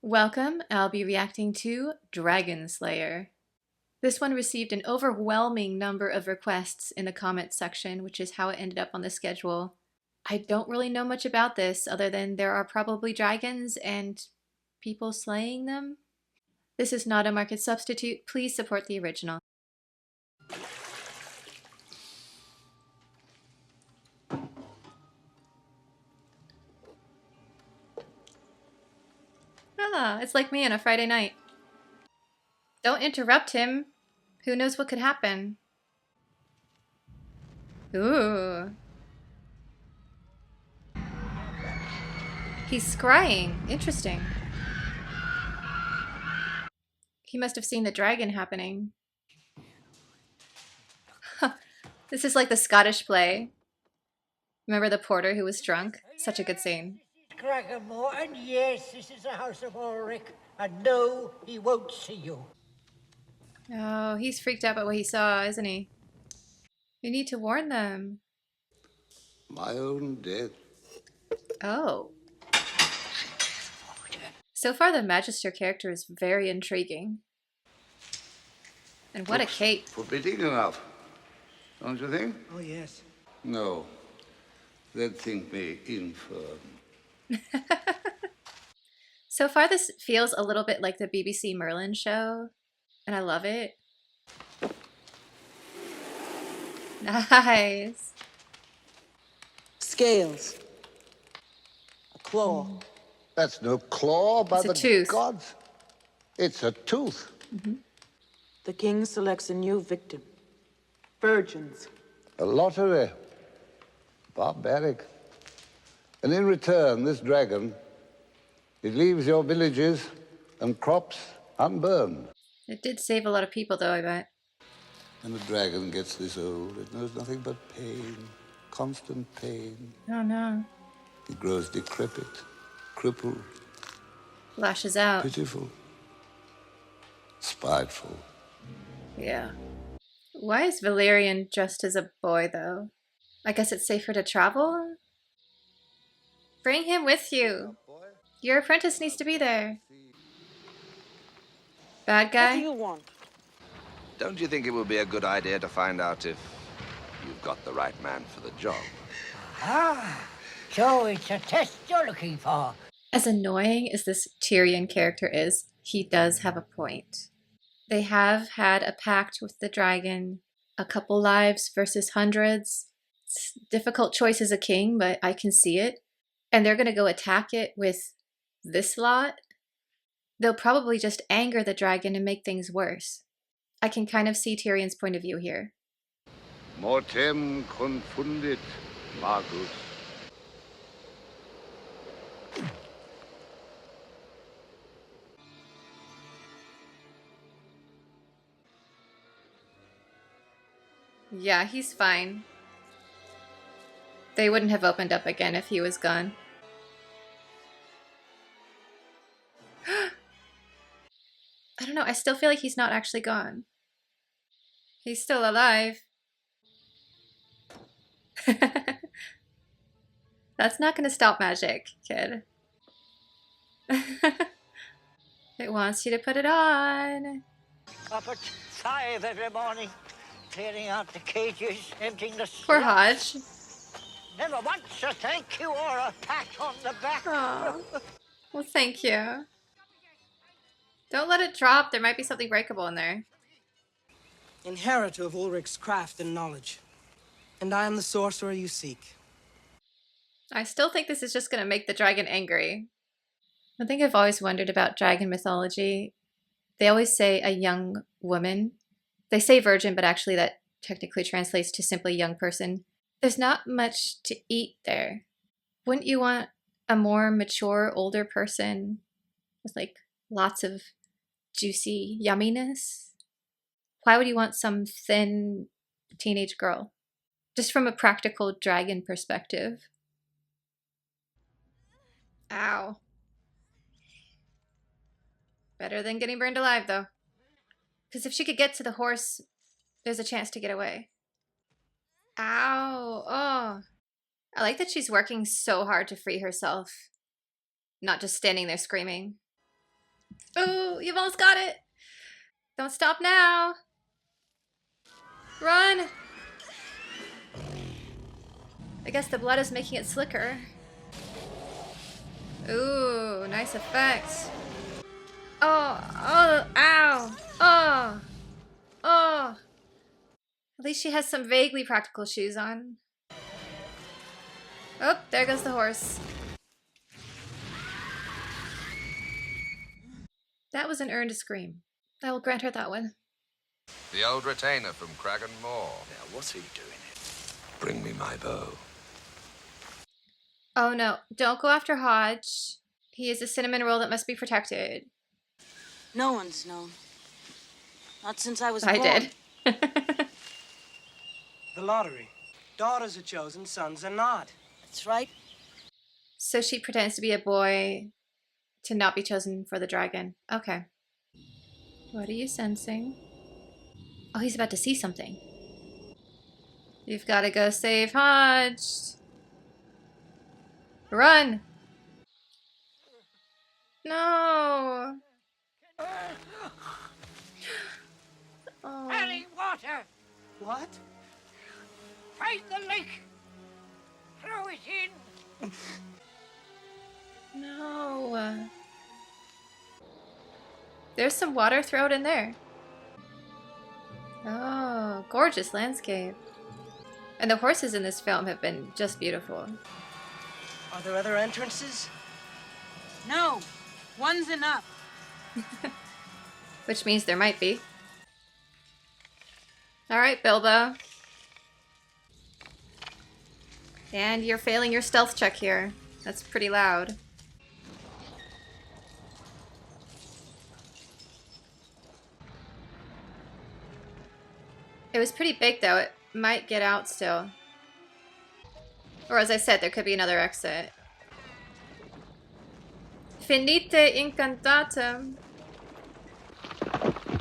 Welcome, I'll be reacting to Dragonslayer. This one received an overwhelming number of requests in the comments section, which is how it ended up on the schedule. I don't really know much about this other than there are probably dragons and people slaying them. This is not a market substitute. Please support the original. Ah, it's like me on a Friday night. Don't interrupt him. Who knows what could happen? Ooh. He's scrying. Interesting. He must have seen the dragon happening. This is like the Scottish play. Remember the porter who was drunk? Such a good scene. And yes, this is the house of Ulrich, and no, he won't see you. Oh, he's freaked out by what he saw, isn't he? You need to warn them. My own death. Oh. So far, the Magister character is very intriguing. And what a cape. Forbidding enough, don't you think? Oh, yes. No. They'd think me infirm. So far, this feels a little bit like the BBC Merlin show, and I love it. Nice. Scales. A claw. That's no claw by It's a the tooth. gods. It's a tooth. The king selects a new victim. Virgins. A lottery. Barbaric. And in return, this dragon, it leaves your villages and crops unburned. It did save a lot of people, though, I bet. And the dragon gets this old. It knows nothing but pain. Constant pain. Oh, no. It grows decrepit, crippled, Lashes out. pitiful, spiteful. Yeah. Why is Valerian dressed as a boy, though? I guess it's safer to travel? Bring him with you. Your apprentice needs to be there. Bad What guy? do you want? Don't you think it would be a good idea to find out if you've got the right man for the job? Ah, so it's a test you're looking for. As annoying as this Tyrion character is, he does have a point. They have had a pact with the dragon, a couple lives versus hundreds. It's a difficult choice as a king, but I can see it. And they're going to go attack it with this lot. They'll probably just anger the dragon and make things worse. I can kind of see Tyrion's point of view here. Mortem confundit, magus. Yeah, he's fine. They wouldn't have opened up again if he was gone. I don't know, I still feel like he's not actually gone. He's still alive. That's not gonna stop magic, kid. It wants you to put it on. Up at 5 every morning, clearing out the cages, emptying the Poor slots. Hodge. Never once a thank you or a pat on the back. Aw. Well, thank you. Don't let it drop. There might be something breakable in there. Inheritor of Ulrich's craft and knowledge. And I am the sorcerer you seek. I still think this is just going to make the dragon angry. One thing I've always wondered about dragon mythology, they always say a young woman. They say virgin, but actually that technically translates to simply young person. There's not much to eat there. Wouldn't you want a more mature, older person with like lots of juicy yumminess? Why would you want some thin teenage girl? Just from a practical dragon perspective. Ow. Better than getting burned alive, though. Because if she could get to the horse, there's a chance to get away. Ow. Oh. I like that she's working so hard to free herself. Not just standing there screaming. Oh, you've almost got it. Don't stop now. Run. I guess the blood is making it slicker. Ooh, nice effect. Oh, oh, ow. Oh, oh. At least she has some vaguely practical shoes on. Oh, there goes the horse. That was an earned scream. I will grant her that one. The old retainer from Cragen Moor. Now, what's he doing here? Bring me my bow. Oh no, don't go after Hodge. He is a cinnamon roll that must be protected. No one's known. Not since I was I born. did. The lottery. Daughters are chosen, sons are not. That's right. So she pretends to be a boy to not be chosen for the dragon. Okay. What are you sensing? Oh, he's about to see something. You've got to go save Hodge. Run! No! Oh. Harry, water! What? Find the lake! Throw it in! No. There's some water, throw it in there. Oh, gorgeous landscape. And the horses in this film have been just beautiful. Are there other entrances? No, one's enough. Which means there might be. Alright, Bilbo. And you're failing your stealth check here. That's pretty loud. It was pretty big though. It might get out still. Or as I said, there could be another exit. Finite incantatum.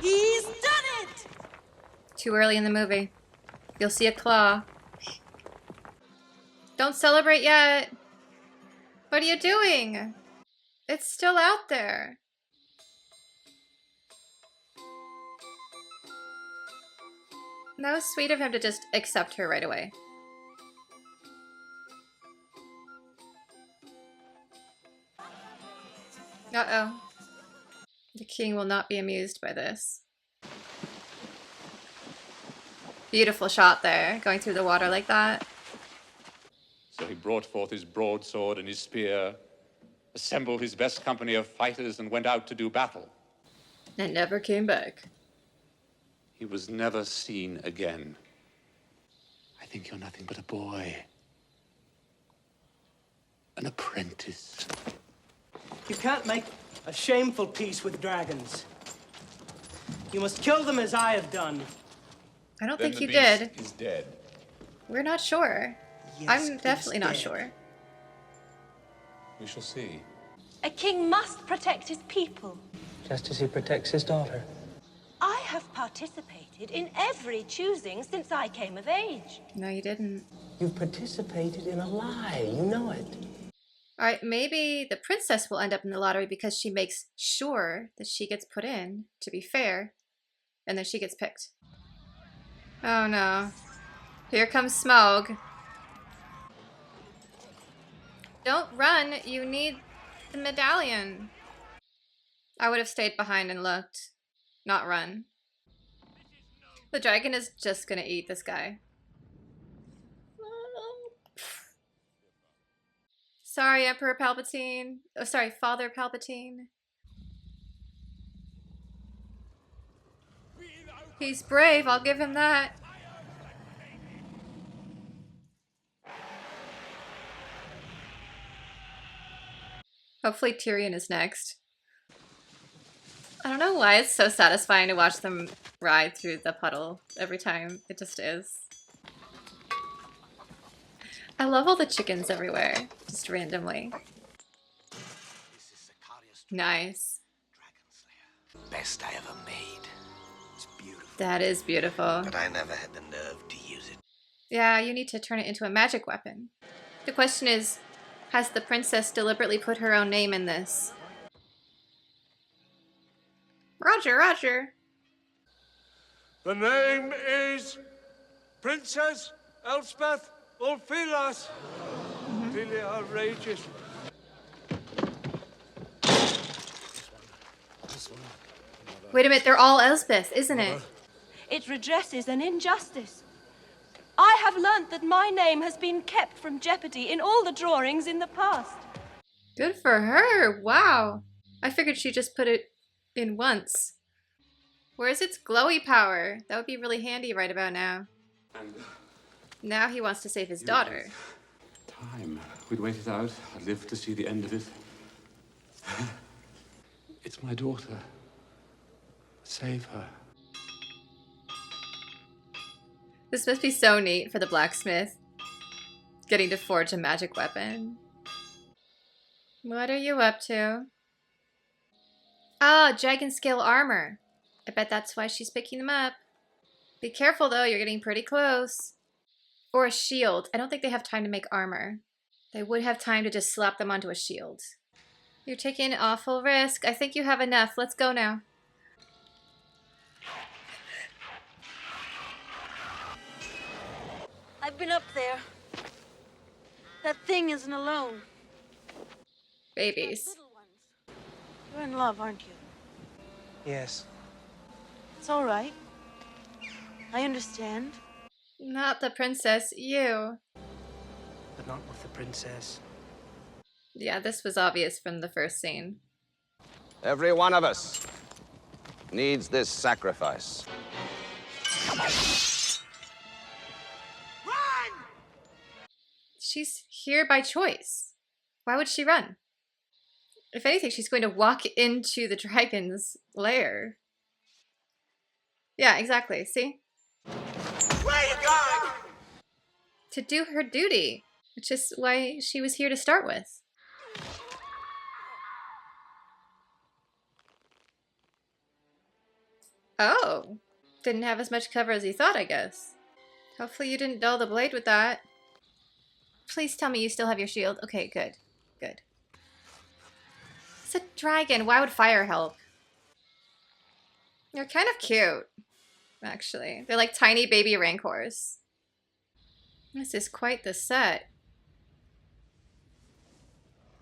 He's done it! Too early in the movie. You'll see a claw. Don't celebrate yet. What are you doing? It's still out there. That was sweet of him to just accept her right away. Uh-oh. The king will not be amused by this. Beautiful shot there, going through the water like that. So he brought forth his broadsword and his spear, assembled his best company of fighters, and went out to do battle. And never came back. He was never seen again. I think you're nothing but a boy. An apprentice. You can't make a shameful peace with dragons. You must kill them as I have done. I don't Then think the you beast did. is dead. We're not sure. Yes, I'm he's definitely not dead. sure. We shall see. A king must protect his people. Just as he protects his daughter. I have participated in every choosing since I came of age. No, you didn't. You've participated in a lie. You know it. Alright, maybe the princess will end up in the lottery because she makes sure that she gets put in, to be fair, and then she gets picked. Oh no. Here comes Smaug. Don't run, you need the medallion. I would have stayed behind and looked, not run. The dragon is just gonna eat this guy. Sorry, Emperor Palpatine. Oh, sorry, Father Palpatine. He's brave, I'll give him that. Hopefully Tyrion is next. I don't know why it's so satisfying to watch them ride through the puddle every time. It just is. I love all the chickens everywhere, just randomly. Nice. Dragonslayer. Best I ever made. It's beautiful. That is beautiful. But I never had the nerve to use it. Yeah, you need to turn it into a magic weapon. The question is, has the princess deliberately put her own name in this? Roger, Roger. The name is Princess Elspeth Ulfilas. Really outrageous. Wait a minute, they're all Elspeth, isn't it? It redresses an injustice. I have learnt that my name has been kept from jeopardy in all the drawings in the past. Good for her. Wow. I figured she just put it in once. Where's its glowy power? That would be really handy right about now. Now he wants to save his daughter. Time. We'd wait it out. I'd live to see the end of it. It's my daughter. Save her. This must be so neat for the blacksmith. Getting to forge a magic weapon. What are you up to? Ah, dragon scale armor. I bet that's why she's picking them up. Be careful though, you're getting pretty close. Or a shield. I don't think they have time to make armor. They would have time to just slap them onto a shield. You're taking an awful risk. I think you have enough. Let's go now. I've been up there. That thing isn't alone. Babies. Little ones. You're in love, aren't you? Yes. It's all right. I understand. Not the princess, you. But not with the princess. Yeah, this was obvious from the first scene. Every one of us needs this sacrifice. She's here by choice. Why would she run? If anything, she's going to walk into the dragon's lair. Yeah, exactly. See? Where are you going? To do her duty, which is why she was here to start with. Oh. Didn't have as much cover as you thought, I guess. Hopefully you didn't dull the blade with that. Please tell me you still have your shield. Okay, good. Good. It's a dragon. Why would fire help? They're kind of cute, actually. They're like tiny baby rancors. This is quite the set.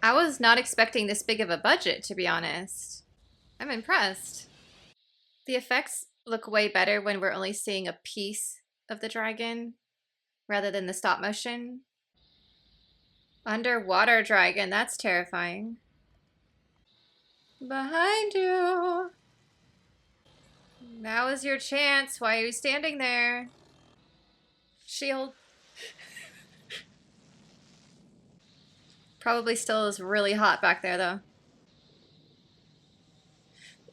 I was not expecting this big of a budget, to be honest. I'm impressed. The effects look way better when we're only seeing a piece of the dragon rather than the stop motion. Underwater dragon, that's terrifying. Behind you. Now is your chance. Why are you standing there? Shield. Probably still is really hot back there, though.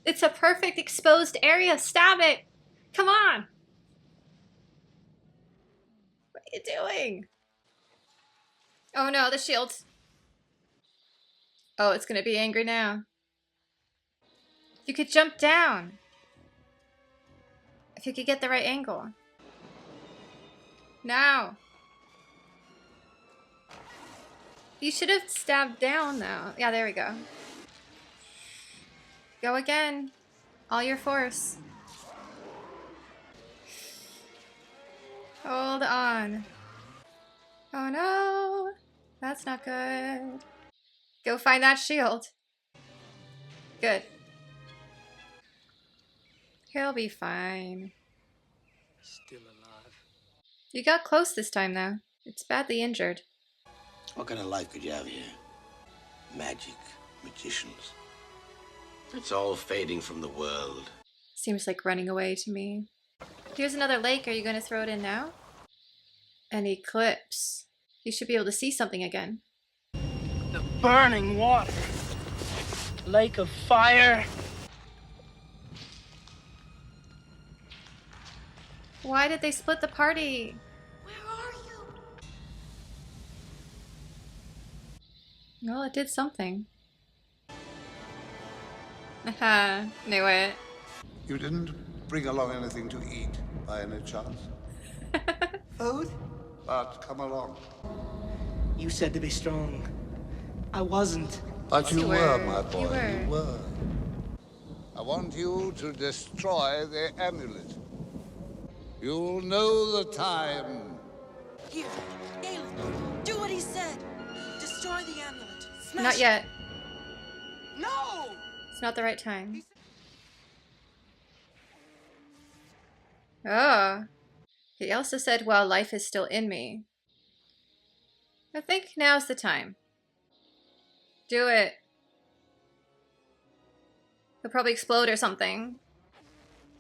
It's a perfect exposed area. Stab it. Come on. What are you doing? Oh no, the shield. Oh, it's gonna be angry now. You could jump down. If you could get the right angle. Now. You should have stabbed down though. Yeah, there we go. Go again. All your force. Hold on. Oh no. That's not good. Go find that shield. Good. He'll be fine. Still alive. You got close this time though. It's badly injured. What kind of life could you have here? Magic, magicians. It's all fading from the world. Seems like running away to me. Here's another lake. Are you going to throw it in now? An eclipse. You should be able to see something again. The burning water. Lake of fire. Why did they split the party? Where are you? Well, it did something. Haha, knew it. You didn't bring along anything to eat by any chance? Food? But come along. You said to be strong. I wasn't. But you You were, were. my boy. You were. You were. I want you to destroy the amulet. You'll know the time. Here, Galen, do what he said. Destroy the amulet. Smash Not yet. No! It's not the right time. Oh. He also said, while life is still in me. I think now's the time. Do it. He'll probably explode or something.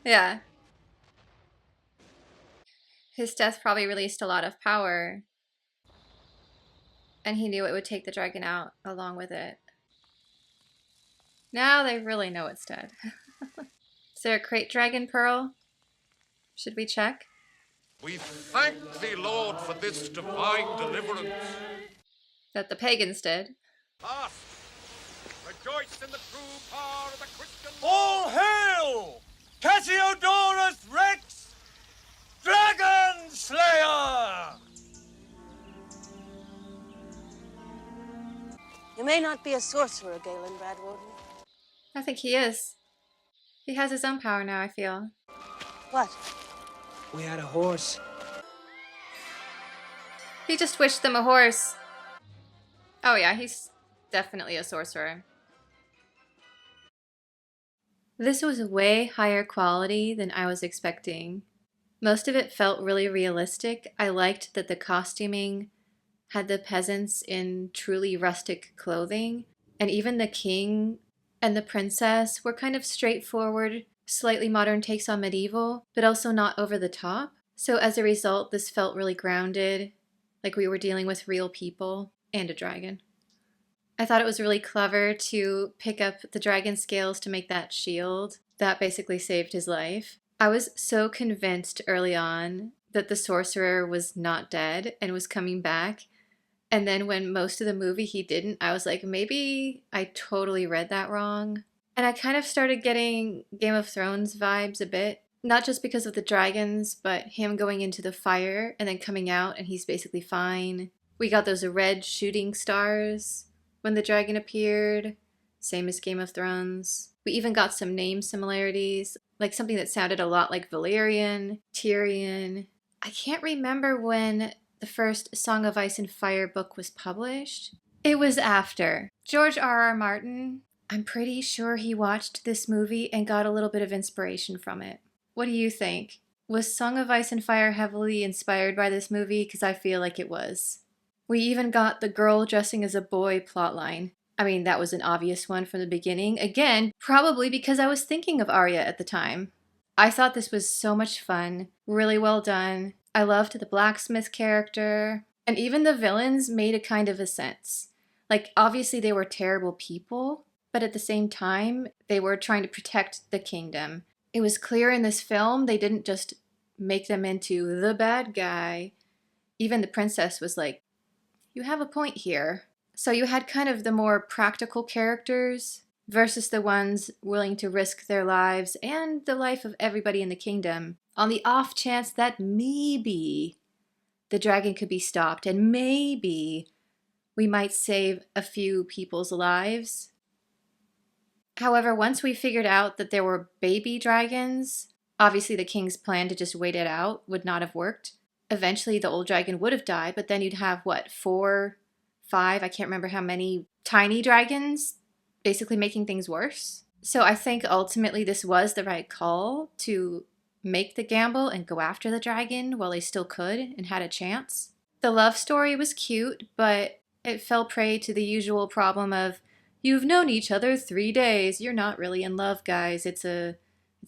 Yeah. His death probably released a lot of power. And he knew it would take the dragon out along with it. Now they really know it's dead. Is there a great dragon pearl? Should we check? We thank thee, Lord, for this divine deliverance. That the pagans did. Ask. Rejoice in the true power of the Christian. All hail! Cassiodorus Rex, Dragonslayer! You may not be a sorcerer, Galen Bradwarden. I think he is. He has his own power now, I feel. What? We had a horse. He just wished them a horse. Oh yeah, he's definitely a sorcerer. This was way higher quality than I was expecting. Most of it felt really realistic. I liked that the costuming had the peasants in truly rustic clothing, and even the king and the princess were kind of straightforward, slightly modern takes on medieval, but also not over the top. So as a result, this felt really grounded, like we were dealing with real people and a dragon. I thought it was really clever to pick up the dragon scales to make that shield. That basically saved his life. I was so convinced early on that the sorcerer was not dead and was coming back. And then when most of the movie he didn't, I was like, maybe I totally read that wrong. And I kind of started getting Game of Thrones vibes a bit. Not just because of the dragons, but him going into the fire and then coming out and he's basically fine. We got those red shooting stars when the dragon appeared, same as Game of Thrones. We even got some name similarities, like something that sounded a lot like Valerian, Tyrion. I can't remember when the first Song of Ice and Fire book was published. It was after. George R.R. Martin, I'm pretty sure he watched this movie and got a little bit of inspiration from it. What do you think? Was Song of Ice and Fire heavily inspired by this movie? Because I feel like it was. We even got the girl dressing as a boy plotline. I mean, that was an obvious one from the beginning. Again, probably because I was thinking of Arya at the time. I thought this was so much fun, really well done. I loved the blacksmith character, and even the villains made a kind of a sense. Like, obviously they were terrible people, but at the same time, they were trying to protect the kingdom. It was clear in this film they didn't just make them into the bad guy. Even the princess was like, you have a point here. So you had kind of the more practical characters versus the ones willing to risk their lives and the life of everybody in the kingdom on the off chance that maybe the dragon could be stopped and maybe we might save a few people's lives. However, once we figured out that there were baby dragons, obviously the king's plan to just wait it out would not have worked. Eventually the old dragon would have died, but then you'd have, what, 4, 5, I can't remember how many tiny dragons, basically making things worse. So I think ultimately this was the right call to make the gamble and go after the dragon while they still could and had a chance. The love story was cute, but it fell prey to the usual problem of, you've known each other 3 days, you're not really in love, guys, it's a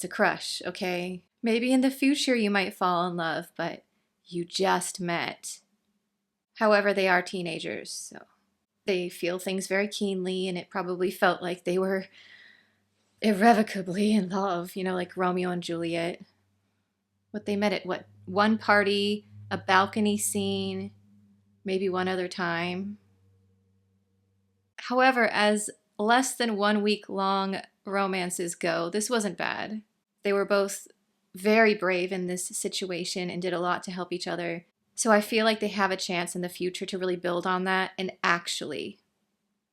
crush, okay? Maybe in the future you might fall in love, but you just met. However, they are teenagers, so they feel things very keenly, and it probably felt like they were irrevocably in love, you know, like Romeo and Juliet. What they met at, what, one party, a balcony scene, maybe one other time. However, as less than 1 week long romances go, this wasn't bad. They were both very brave in this situation and did a lot to help each other. So I feel like they have a chance in the future to really build on that and actually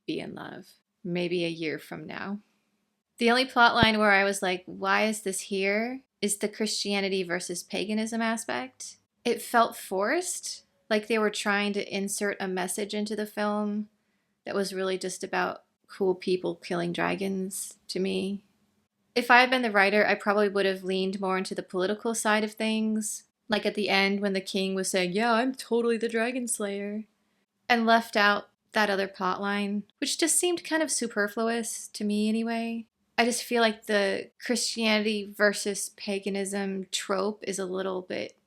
be in love. Maybe a year from now. The only plot line where I was like, why is this here, is the Christianity versus paganism aspect. It felt forced, like they were trying to insert a message into the film that was really just about cool people killing dragons to me. If I had been the writer, I probably would have leaned more into the political side of things, like at the end when the king was saying, yeah, I'm totally the Dragonslayer, and left out that other plot line, which just seemed kind of superfluous to me anyway. I just feel like the Christianity versus paganism trope is a little bit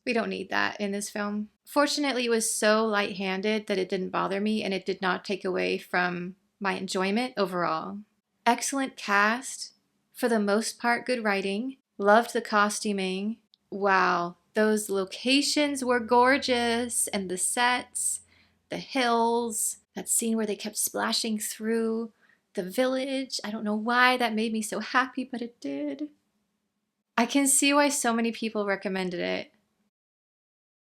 we don't need that in this film. Fortunately, it was so light-handed that it didn't bother me, and it did not take away from my enjoyment overall. Excellent cast. For the most part, good writing. Loved the costuming. Wow, those locations were gorgeous, and the sets, the hills, that scene where they kept splashing through the village. I don't know why that made me so happy, but it did. I can see why so many people recommended it.